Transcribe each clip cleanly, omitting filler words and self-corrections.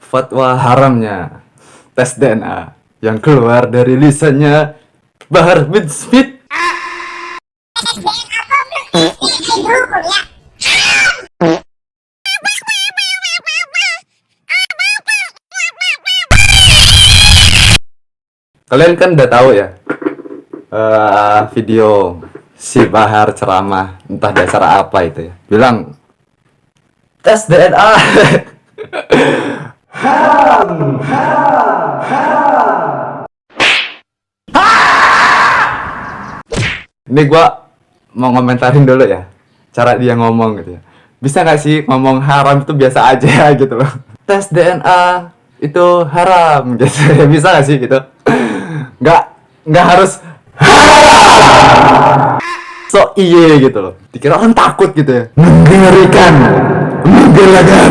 Fatwa haramnya tes DNA yang keluar dari lisannya Bahar bin Smith. Kalian kan udah tahu ya, video si Bahar ceramah entah di acara apa itu ya, bilang tes DNA. Ini gua mau ngomentarin dulu ya cara dia ngomong gitu ya. Bisa gak sih ngomong haram itu biasa aja gitu loh. Tes DNA itu haram gitu. Bisa gak sih gitu? Nggak harus so iye gitu loh. Dikira orang takut gitu ya. Mengerikan, menggelegar.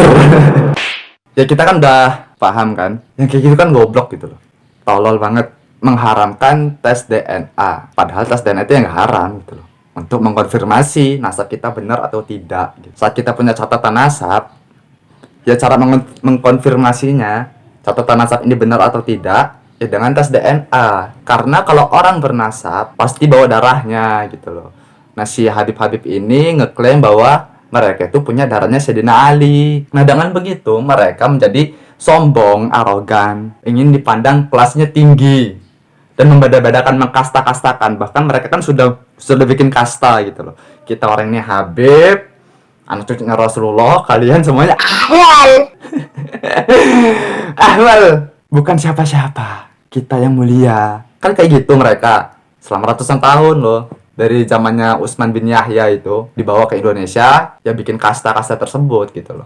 Ya kita kan udah paham kan, yang kayak gitu kan goblok gitu loh. Tolol banget mengharamkan tes DNA. Padahal tes DNA itu yang haram gitu loh. Untuk mengkonfirmasi nasab kita benar atau tidak gitu. Saat kita punya catatan nasab, ya cara mengkonfirmasinya catatan nasab ini benar atau tidak ya dengan tes DNA. Karena kalau orang bernasab pasti bawa darahnya gitu loh. Nah si Habib-Habib ini ngeklaim bahwa mereka itu punya darahnya Sayyidina Ali. Nah dengan begitu mereka menjadi sombong, arogan, ingin dipandang kelasnya tinggi dan membeda-bedakan, mengkasta-kastakan. Bahkan mereka kan sudah bikin kasta gitu loh. Kita orang ini Habib, anak cucunya Rasulullah, kalian semuanya ahwal. Ahwal, bukan siapa-siapa. Kita yang mulia. Kan kayak gitu mereka. Selama ratusan tahun loh. Dari zamannya Utsman bin Yahya itu dibawa ke Indonesia, ya bikin kasta-kasta tersebut gitu loh.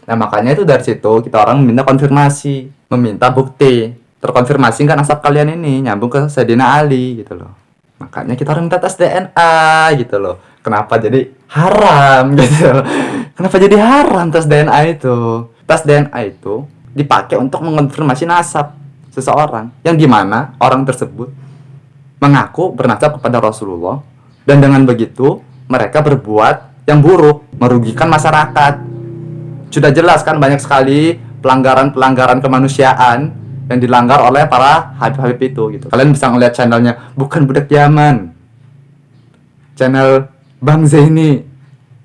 Nah makanya itu dari situ kita orang meminta konfirmasi, meminta bukti terkonfirmasi kan nasab kalian ini nyambung ke Sayyidina Ali gitu loh. Makanya kita orang minta tes DNA gitu loh. Kenapa jadi haram gitu loh. Kenapa jadi haram tes DNA itu? Tes DNA itu dipakai untuk mengonfirmasi nasab seseorang yang dimana orang tersebut mengaku bernasab kepada Rasulullah, dan dengan begitu mereka berbuat yang buruk, merugikan masyarakat. Sudah jelas kan banyak sekali pelanggaran-pelanggaran kemanusiaan yang dilanggar oleh para Habib-Habib itu gitu. Kalian bisa ngeliat channelnya Bukan Budak Yaman, channel Bang Zaini,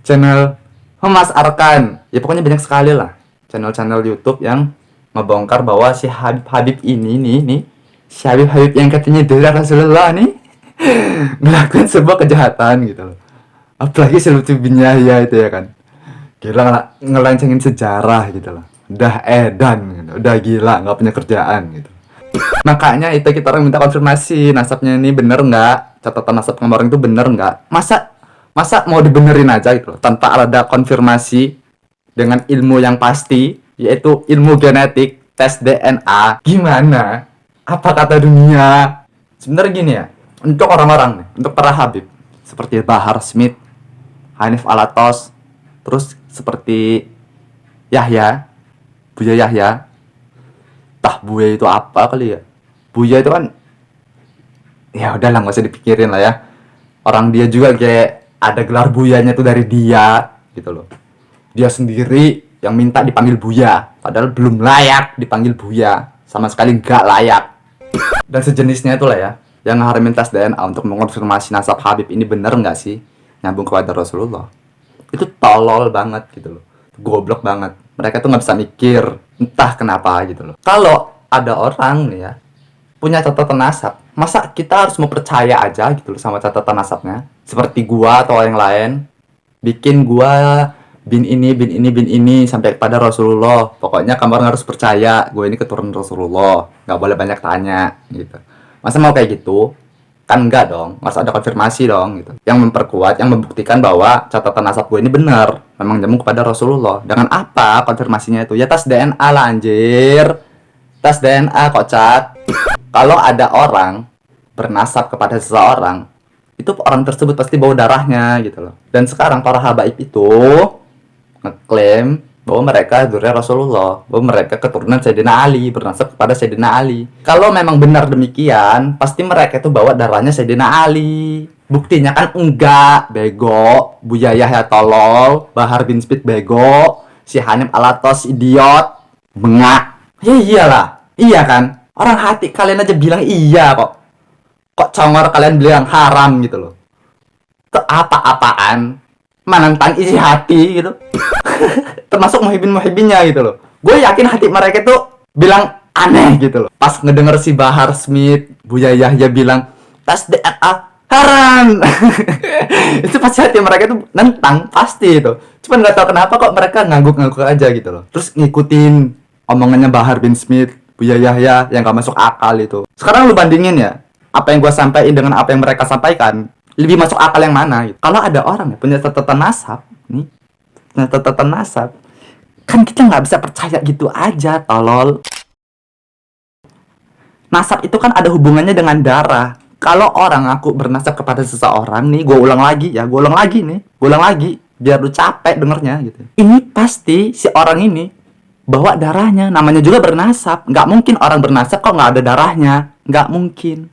channel Mas Arkan, ya pokoknya banyak sekali lah channel-channel YouTube yang ngebongkar bahwa si Habib-Habib ini nih si Habib-Habib yang katanya darah Rasulullah nih ngelakuin sebuah kejahatan gitu loh. Apalagi Sultan bin Yahya itu ya kan, gila ngelencengin sejarah gitu loh. Udah edan gitu. Udah gila nggak punya kerjaan gitu. Makanya itu kita orang minta konfirmasi nasabnya ini bener nggak, catatan nasab kemarin itu bener nggak. Masa mau dibenerin aja gitu loh tanpa ada konfirmasi dengan ilmu yang pasti, yaitu ilmu genetik, tes DNA. Gimana? Apa kata dunia? Sebenarnya gini ya, untuk orang-orang nih, untuk para Habib seperti Bahar Smith, Hanif Alatos, terus seperti Yahya, Buya Yahya. Tah Buya itu apa kali ya? Buya itu kan ya udahlah nggak usah dipikirin lah ya. Orang dia juga kayak ada gelar Buyanya tuh dari dia gitu loh. Dia sendiri yang minta dipanggil Buya, padahal belum layak dipanggil Buya, sama sekali nggak layak. Dan sejenisnya itulah ya yang ngeharamin tes DNA untuk mengonfirmasi nasab Habib ini bener nggak sih nyambung kepada Rasulullah. Itu tolol banget gitu loh, goblok banget. Mereka tuh nggak bisa mikir entah kenapa gitu loh. Kalau ada orang nih ya punya catatan nasab, masa kita harus mau percaya aja gitu loh sama catatan nasabnya? Seperti gua atau yang lain bikin gua bin ini sampai kepada Rasulullah. Pokoknya kamu harus percaya gue ini keturunan Rasulullah, nggak boleh banyak tanya gitu. Masa mau kayak gitu? Kan enggak dong, harus ada konfirmasi dong gitu, yang memperkuat, yang membuktikan bahwa catatan nasab gue ini benar, memang nyambung kepada Rasulullah. Dengan apa konfirmasinya itu? Ya tes DNA lah anjir. Tes DNA kocak. Kalau ada orang bernasab kepada seseorang, itu orang tersebut pasti bawa darahnya gitu loh. Dan sekarang para habaib itu ngeklaim bahwa mereka dzurriyyah Rasulullah, bahwa mereka keturunan Sayyidina Ali, bernasab kepada Sayyidina Ali. Kalau memang benar demikian, pasti mereka itu bawa darahnya Sayyidina Ali. Buktinya kan enggak, bego. Buya Yahya tolol, Bahar bin Smith bego, si Hanif Alatos idiot, bengak. Ya iyalah, iya kan? Orang hati kalian aja bilang iya kok. Kok congor kalian bilang haram gitu loh. Itu apa-apaan? Menantang isi hati gitu. Termasuk muhibin-muhibinnya gitu loh. Gue yakin hati mereka tuh bilang aneh gitu loh. Pas ngedenger si Bahar Smith, Buya Yahya bilang tas DNA haram. Itu pasti hati mereka tuh nentang, pasti itu. Cuman nggak tahu kenapa kok mereka ngangguk-ngangguk aja gitu loh. Terus ngikutin omongannya Bahar bin Smith, Buya Yahya yang gak masuk akal itu. Sekarang lu bandingin ya, apa yang gue sampaikan dengan apa yang mereka sampaikan, lebih masuk akal yang mana gitu. Kalau ada orang ya, punya catatan nasab nih, punya catatan nasab, kan kita nggak bisa percaya gitu aja, tolol. Nasab itu kan ada hubungannya dengan darah. Kalau orang aku bernasab kepada seseorang nih, gue ulang lagi ya, gue ulang lagi nih, gue ulang lagi, biar lu capek dengernya gitu. Ini pasti si orang ini bawa darahnya, namanya juga bernasab. Nggak mungkin orang bernasab kok nggak ada darahnya, nggak mungkin,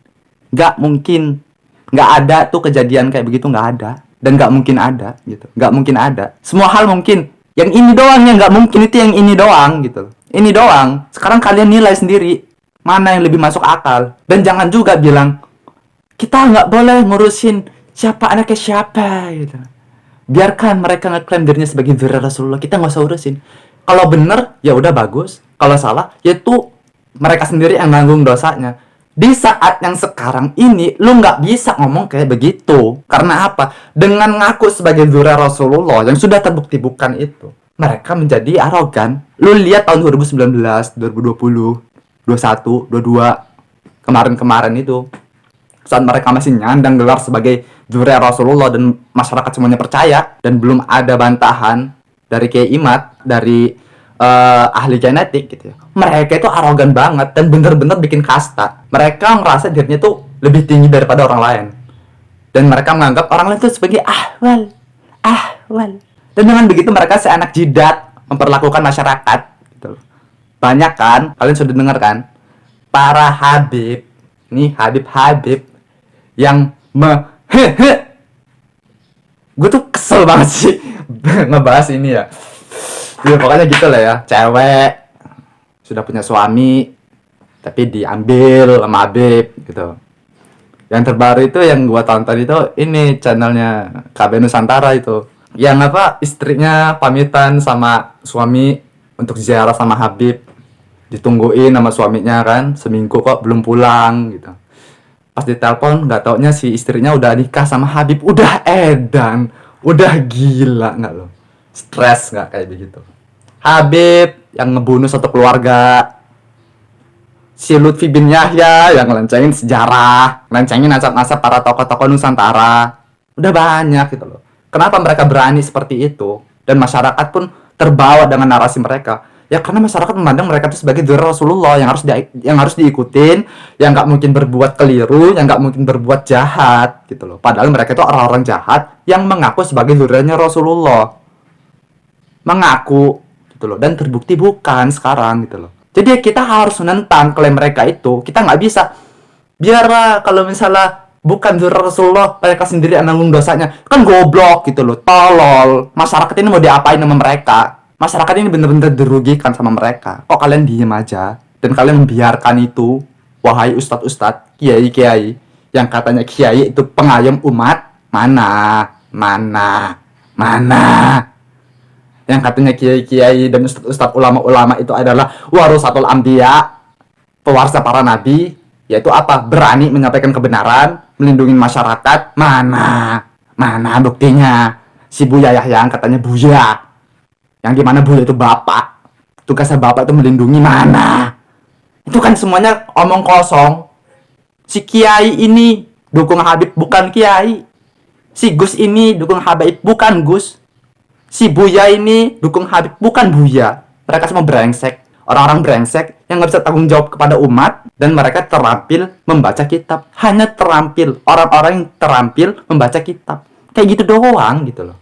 nggak mungkin, nggak ada tuh kejadian kayak begitu, nggak ada, dan nggak mungkin ada gitu, nggak mungkin ada. Semua hal mungkin, yang ini doang yang nggak mungkin, itu yang ini doang gitu, ini doang. Sekarang kalian nilai sendiri mana yang lebih masuk akal, dan jangan juga bilang kita nggak boleh ngurusin siapa anaknya siapa gitu. Biarkan mereka ngeklaim dirinya sebagai zuriat Rasulullah, kita nggak usah urusin. Kalau bener ya udah bagus, kalau salah yaitu mereka sendiri yang nanggung dosanya. Di saat yang sekarang ini lu nggak bisa ngomong kayak begitu. Karena apa? Dengan ngaku sebagai zuriat Rasulullah yang sudah terbukti bukan itu, mereka menjadi arogan. Lu lihat tahun 2019, 2020, 21, 22, kemarin-kemarin itu, saat mereka masih nyandang gelar sebagai zuriat Rasulullah dan masyarakat semuanya percaya, dan belum ada bantahan dari Kiai Imad, dari ahli genetik gitu ya. Mereka itu arogan banget dan bener-bener bikin kasta. Mereka ngerasa dirinya tuh lebih tinggi daripada orang lain. Dan mereka menganggap orang lain itu sebagai ahwal, ahwal. Dan dengan begitu mereka seenak jidat memperlakukan masyarakat gitu. Banyak kan, kalian sudah dengar kan? Para habib, nih habib-habib yang gue tuh kesel banget sih ngebahas ini ya. Ya pokoknya gitu lah ya, cewek sudah punya suami tapi diambil sama habib gitu. Yang terbaru itu yang gua tonton itu ini channelnya KB Nusantara itu, yang apa istrinya pamitan sama suami untuk ziarah sama Habib, ditungguin sama suaminya kan seminggu kok belum pulang gitu. Pas ditelepon nggak taunya si istrinya udah nikah sama Habib, udah edan, udah gila nggak lo? Stres nggak kayak begitu? Habib yang ngebunuh satu keluarga, si Lutfi bin Yahya yang ngelencengin sejarah, ngelencengin nasab-nasab para tokoh-tokoh Nusantara, udah banyak gitu loh. Kenapa mereka berani seperti itu? Dan masyarakat pun terbawa dengan narasi mereka. Ya karena masyarakat memandang mereka itu sebagai zuriat Rasulullah yang harus diikutin, yang nggak mungkin berbuat keliru, yang nggak mungkin berbuat jahat gitu loh. Padahal mereka itu orang-orang jahat yang mengaku sebagai zuriatnya Rasulullah, mengaku gitu loh, dan terbukti bukan sekarang gitu loh. Jadi kita harus menentang klaim mereka itu. Kita nggak bisa biar kalau misalnya bukan zuriat Rasulullah mereka sendiri yang nanggung dosanya, kan goblok gitu loh, tolol. Masyarakat ini mau diapain sama mereka? Masyarakat ini bener-bener dirugikan sama mereka. Kok kalian diem aja dan kalian membiarkan itu? Wahai ustadz-ustadz, kiai-kiai yang katanya kiai itu pengayom umat, mana yang katanya kiai-kiai dan ustadz-ustadz ulama-ulama itu adalah warasatul anbiya, pewaris para nabi, yaitu apa? Berani menyampaikan kebenaran, melindungi masyarakat. Mana buktinya? Si Buya Yahya yang katanya Buya, yang dimana Buya itu bapak, tugasnya bapak itu melindungi, mana? Itu kan semuanya omong kosong. Si kiai ini dukung Habib bukan kiai, si Gus ini dukung Habib bukan Gus, si Buya ini dukung Habib bukan Buya. Mereka semua brengsek, orang-orang brengsek yang nggak bisa tanggung jawab kepada umat, dan mereka terampil membaca kitab. Hanya terampil, orang-orang yang terampil membaca kitab, kayak gitu doang gitu loh.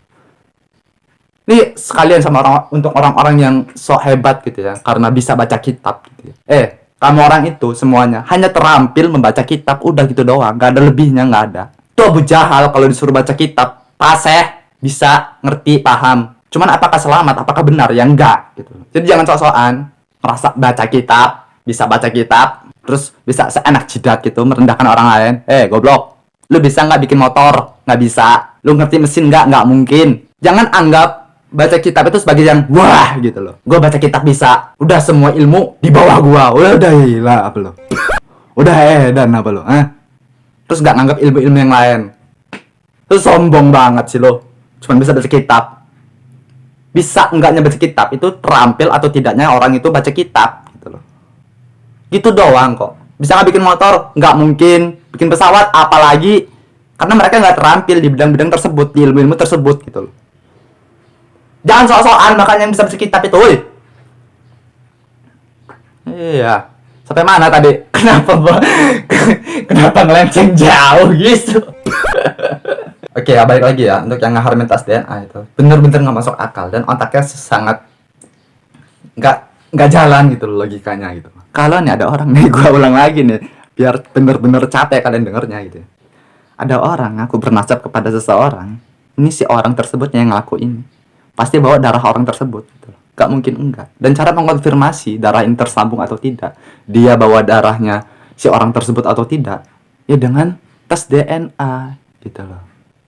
Ini sekalian sama untuk orang-orang yang sok hebat gitu ya, karena bisa baca kitab gitu ya. Kamu orang itu semuanya hanya terampil membaca kitab, udah gitu doang, gak ada lebihnya, gak ada. Tuh Abu Jahal kalau disuruh baca kitab, paseh, bisa, ngerti, paham. Cuman apakah selamat, apakah benar? Ya enggak gitu. Jadi jangan sok-sokan merasa baca kitab, bisa baca kitab, terus bisa seenak jidat gitu merendahkan orang lain. Goblok, lu bisa nggak bikin motor? Nggak bisa. Lu ngerti mesin nggak? Nggak mungkin. Jangan anggap baca kitab itu sebagai yang wah gitu loh. Gue baca kitab bisa, udah semua ilmu di bawah gua. Udah gila apa lo? Udah dan apa lo? Terus nggak nganggap ilmu-ilmu yang lain. Terus sombong banget sih lo. Cuman bisa baca kitab. Bisa enggaknya baca kitab itu terampil atau tidaknya orang itu baca kitab gitu loh. Gitu doang kok. Bisa nggak bikin motor? Nggak mungkin. Bikin pesawat apalagi? Karena mereka nggak terampil di bidang-bidang tersebut, di ilmu-ilmu tersebut gitu loh. Jangan sok-sokan makanya yang bisa baca kitab itu, woy. Iya. Sampai mana tadi? Kenapa ngelenceng jauh gitu? Oke, balik lagi ya untuk yang ngeharmin tes DNA itu. Bener-bener nggak masuk akal dan otaknya sangat nggak jalan gitu loh logikanya gitu. Kalau nih ada orang nih, gua ulang lagi nih biar bener-bener capek kalian dengernya gitu. Ada orang aku bernasab kepada seseorang. Ini si orang tersebutnya yang ngelakuin. Pasti bawa darah orang tersebut gitu. Gak mungkin enggak. Dan cara mengkonfirmasi darah ini tersambung atau tidak, dia bawa darahnya si orang tersebut atau tidak, ya dengan tes DNA gitu loh.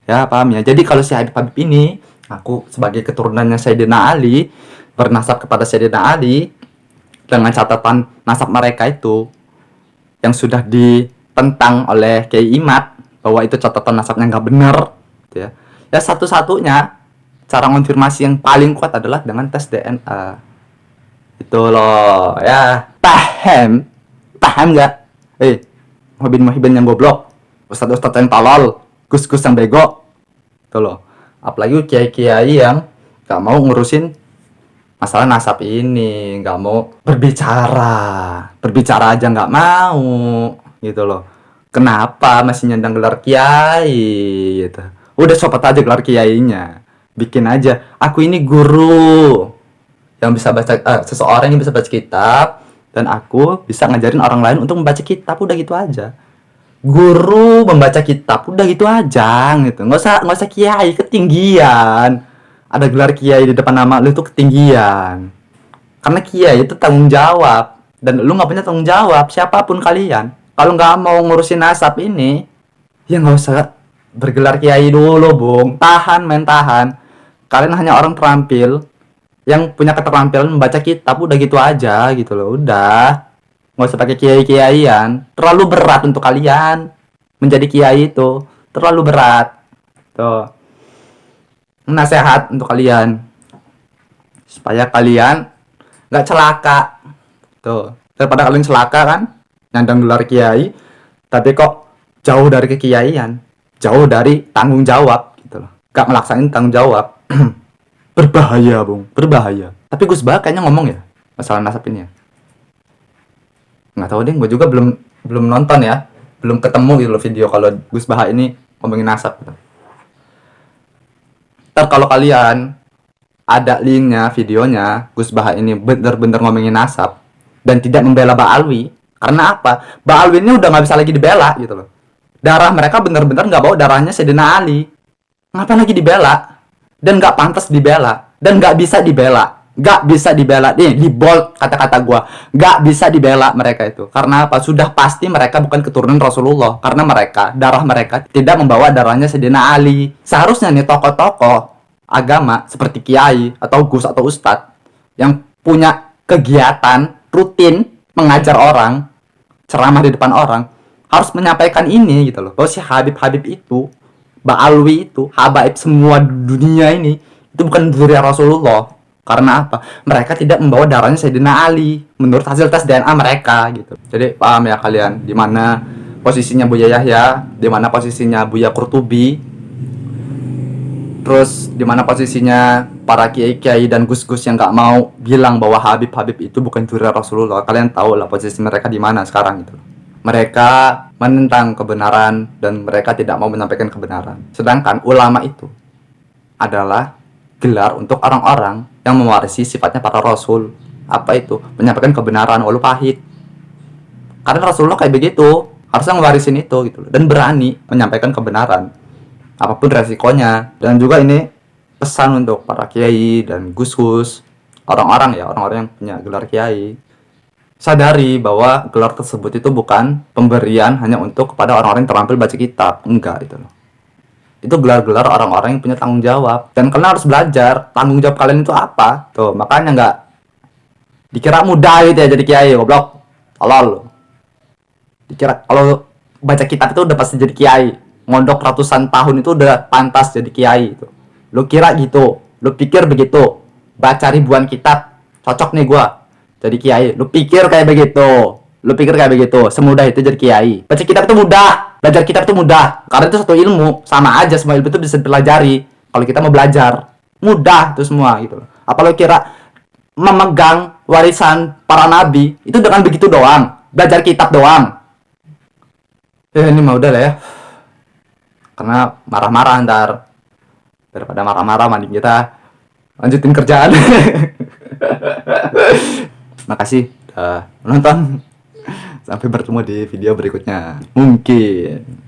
Ya paham ya. Jadi kalau si Habib ini, aku sebagai keturunannya Sayyidina Ali, bernasab kepada Sayyidina Ali dengan catatan nasab mereka itu yang sudah ditentang oleh Kiai Imad bahwa itu catatan nasabnya nggak benar gitu ya. Ya satu-satunya cara konfirmasi yang paling kuat adalah dengan tes DNA. Itu loh, ya. Paham nggak? Muhibin yang goblok, ustadz yang tolol, gus yang bego. Itu loh. Apalagi kiai-kiai yang nggak mau ngurusin masalah nasab ini, nggak mau berbicara aja nggak mau, gitu loh. Kenapa masih nyandang gelar kiai? Gitu. Udah copot aja gelar kiainya. Bikin aja, aku ini guru yang bisa baca, seseorang yang bisa baca kitab, dan aku bisa ngajarin orang lain untuk membaca kitab. Udah gitu aja, guru membaca kitab, udah gitu aja gitu. Nggak usah kiai ketinggian, ada gelar kiai di depan nama lu itu ketinggian, karena kiai itu tanggung jawab dan lu nggak punya tanggung jawab. Siapapun kalian, kalau nggak mau ngurusin nasab ini, ya nggak usah bergelar kiai dulu, Bung. Tahan. Kalian hanya orang terampil yang punya keterampilan membaca kitab, udah gitu aja gitu loh. Udah, nggak usah pakai kiai-kiaian. Terlalu berat untuk kalian menjadi kiai itu, terlalu berat. Tuh, nasihat untuk kalian supaya kalian nggak celaka. Tuh, daripada kalian celaka kan, nyandang gelar kiai, tapi kok jauh dari kekiaian, jauh dari tanggung jawab gitu loh. Gak melaksanain tanggung jawab. Berbahaya, Bung, berbahaya. Tapi Gus Bah kayaknya ngomong ya masalah nasab ini ya. Nggak tahu deh, gue juga belum nonton ya, belum ketemu gitu loh video kalau Gus Bah ini ngomongin nasab gitu. Ntar kalau kalian ada linknya, videonya Gus Bah ini bener-bener ngomongin nasab dan tidak membela Ba'alwi. Karena apa? Ba'alwi ini udah nggak bisa lagi dibela gitu loh. Darah mereka bener-bener nggak bawa darahnya Sayyidina Ali. Ngapain lagi dibela? Dan nggak pantas dibela, dan nggak bisa dibela, nih di bold kata-kata gua, nggak bisa dibela mereka itu. Karena apa? Sudah pasti mereka bukan keturunan Rasulullah, karena darah mereka tidak membawa darahnya Sayyidina Ali. Seharusnya nih tokoh-tokoh agama seperti kiai atau gus atau ustadz yang punya kegiatan rutin mengajar orang, ceramah di depan orang, harus menyampaikan ini gitu loh, bahwa si Habib itu, Ba'alwi itu, habaib semua dunia ini, itu bukan zuriat Rasulullah. Karena apa? Mereka tidak membawa darahnya Sayyidina Ali menurut hasil tes DNA mereka gitu. Jadi paham ya kalian di mana posisinya Buya Yahya, di mana posisinya Buya Qurtubi, terus di mana posisinya para kiai-kiai dan gus-gus yang nggak mau bilang bahwa Habib itu bukan zuriat Rasulullah. Kalian tahu lah posisi mereka di mana sekarang gitu. Mereka menentang kebenaran dan mereka tidak mau menyampaikan kebenaran. Sedangkan ulama itu adalah gelar untuk orang-orang yang mewarisi sifatnya para rasul. Apa itu? Menyampaikan kebenaran walau pahit. Karena Rasulullah kayak begitu, harusnya ngewarisin itu gitu, dan berani menyampaikan kebenaran apapun resikonya. Dan juga ini pesan untuk para kiai dan gus-gus, orang-orang yang punya gelar kiai. Sadari bahwa gelar tersebut itu bukan pemberian hanya untuk kepada orang-orang yang terampil baca kitab. Enggak, itu loh. Itu gelar-gelar orang-orang yang punya tanggung jawab. Dan kalian harus belajar tanggung jawab kalian itu apa. Tuh, makanya nggak dikira mudah gitu ya jadi kiai, goblok. Tolol lo. Dikira kalau baca kitab itu udah pasti jadi kiai. Ngondok ratusan tahun itu udah pantas jadi kiai itu. Lo kira gitu, lo pikir begitu. Baca ribuan kitab, cocok nih gua jadi kiai. Lu pikir kayak begitu, semudah itu jadi kiai. Baca kitab itu mudah, belajar kitab itu mudah, karena itu satu ilmu, sama aja semua ilmu itu bisa dipelajari. Kalau kita mau belajar, mudah itu semua gitu loh. Apa lo kira memegang warisan para nabi itu dengan begitu doang, belajar kitab doang? Ini mah udah lah ya, karena marah-marah ntar. Daripada marah-marah, mending kita lanjutin kerjaan. Makasih udah menonton. Sampai bertemu di video berikutnya. Mungkin.